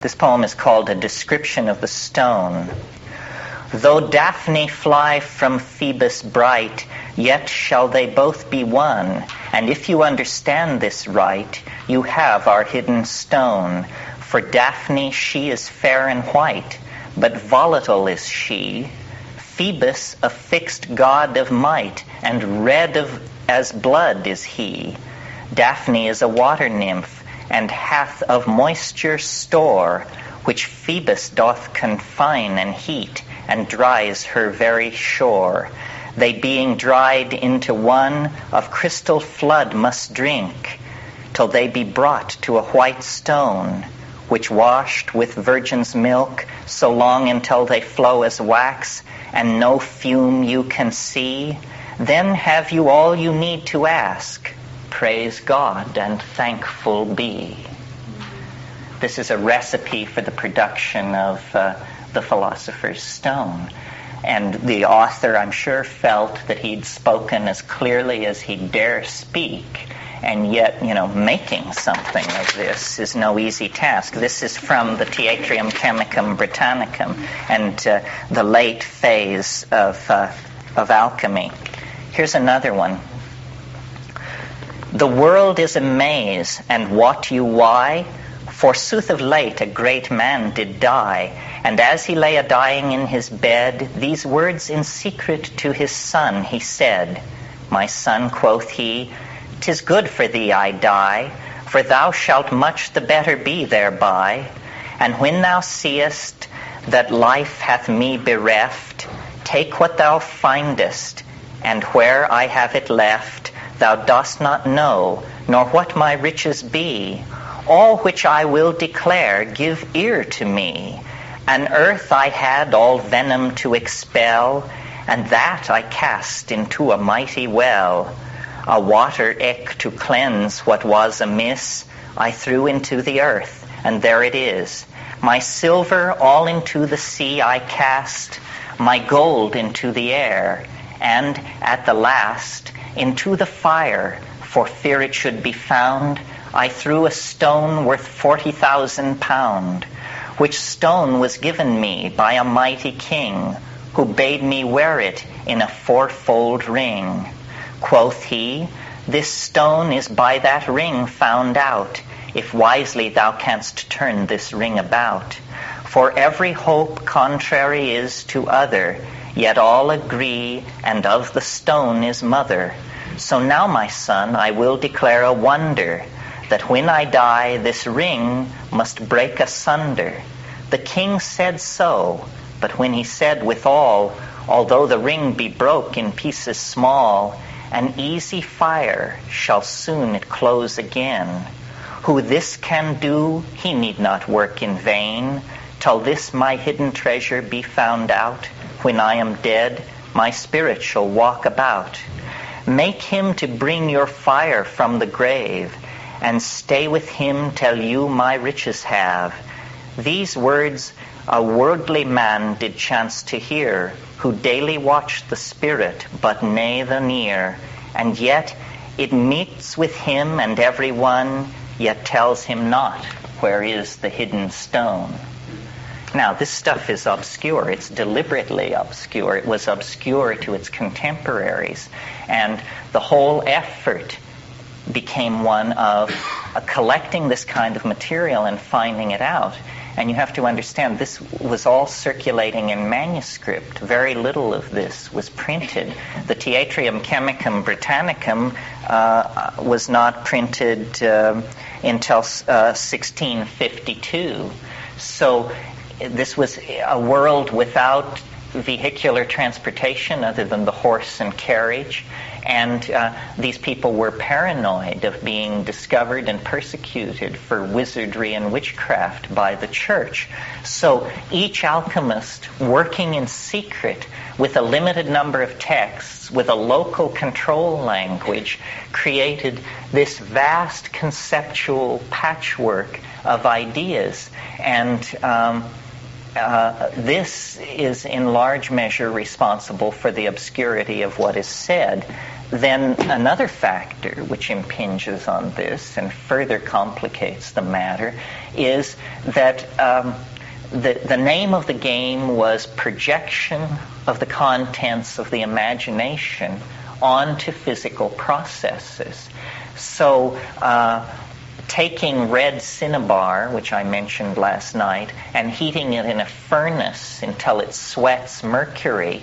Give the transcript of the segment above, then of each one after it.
This poem is called A Description of the Stone. Though Daphne fly from Phoebus bright, yet shall they both be one. And if you understand this right, you have our hidden stone. For Daphne, she is fair and white, but volatile is she. Phoebus, a fixed god of might, and red as blood is he. Daphne is a water nymph, and hath of moisture store, which Phoebus doth confine and heat, and dries her very shore. They being dried into one, of crystal flood must drink, till they be brought to a white stone, which washed with virgin's milk, so long until they flow as wax, and no fume you can see. Then have you all you need to ask. Praise God and thankful be. This is a recipe for the production of the philosopher's stone. And the author, I'm sure, felt that he'd spoken as clearly as he dare speak. And yet, making something of this is no easy task. This is from the Theatrium Chemicum Britannicum and the late phase of alchemy. Here's another one. The world is a maze, and wot you why? Forsooth of late a great man did die, and as he lay a-dying in his bed, these words in secret to his son he said. My son, quoth he, 'tis good for thee I die, for thou shalt much the better be thereby. And when thou seest that life hath me bereft, take what thou findest, and where I have it left, thou dost not know, nor what my riches be. All which I will declare, give ear to me. An earth I had all venom to expel, and that I cast into a mighty well. A water eke to cleanse what was amiss, I threw into the earth, and there it is. My silver all into the sea I cast, my gold into the air, and at the last into the fire, for fear it should be found, I threw a stone worth 40,000 pound, which stone was given me by a mighty king, who bade me wear it in a fourfold ring. Quoth he, this stone is by that ring found out, if wisely thou canst turn this ring about. For every hope contrary is to other, yet all agree, and of the stone is mother. So now, my son, I will declare a wonder, that when I die, this ring must break asunder. The king said so, but when he said withal, although the ring be broke in pieces small, an easy fire shall soon it close again. Who this can do, he need not work in vain, till this my hidden treasure be found out. When I am dead, my spirit shall walk about. Make him to bring your fire from the grave, and stay with him till you my riches have. These words a worldly man did chance to hear, who daily watched the spirit, but nae the near. And yet it meets with him and every one, yet tells him not where is the hidden stone. Now, this stuff is obscure. It's deliberately obscure. It was obscure to its contemporaries. And the whole effort became one of collecting this kind of material and finding it out. And you have to understand, this was all circulating in manuscript. Very little of this was printed. The Theatrium Chemicum Britannicum was not printed until 1652. So this was a world without vehicular transportation other than the horse and carriage. And these people were paranoid of being discovered and persecuted for wizardry and witchcraft by the church. So each alchemist, working in secret with a limited number of texts, with a local control language, created this vast conceptual patchwork of ideas. And this is in large measure responsible for the obscurity of what is said. Then another factor which impinges on this and further complicates the matter is that the name of the game was projection of the contents of the imagination onto physical processes. So taking red cinnabar, which I mentioned last night, and heating it in a furnace until it sweats mercury,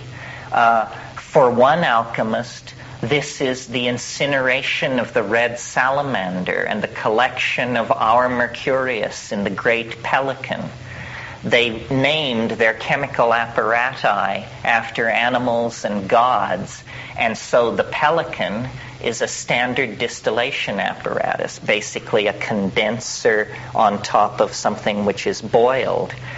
for one alchemist, this is the incineration of the red salamander and the collection of our Mercurius in the great pelican. They named their chemical apparati after animals and gods, and so the pelican is a standard distillation apparatus, basically a condenser on top of something which is boiled.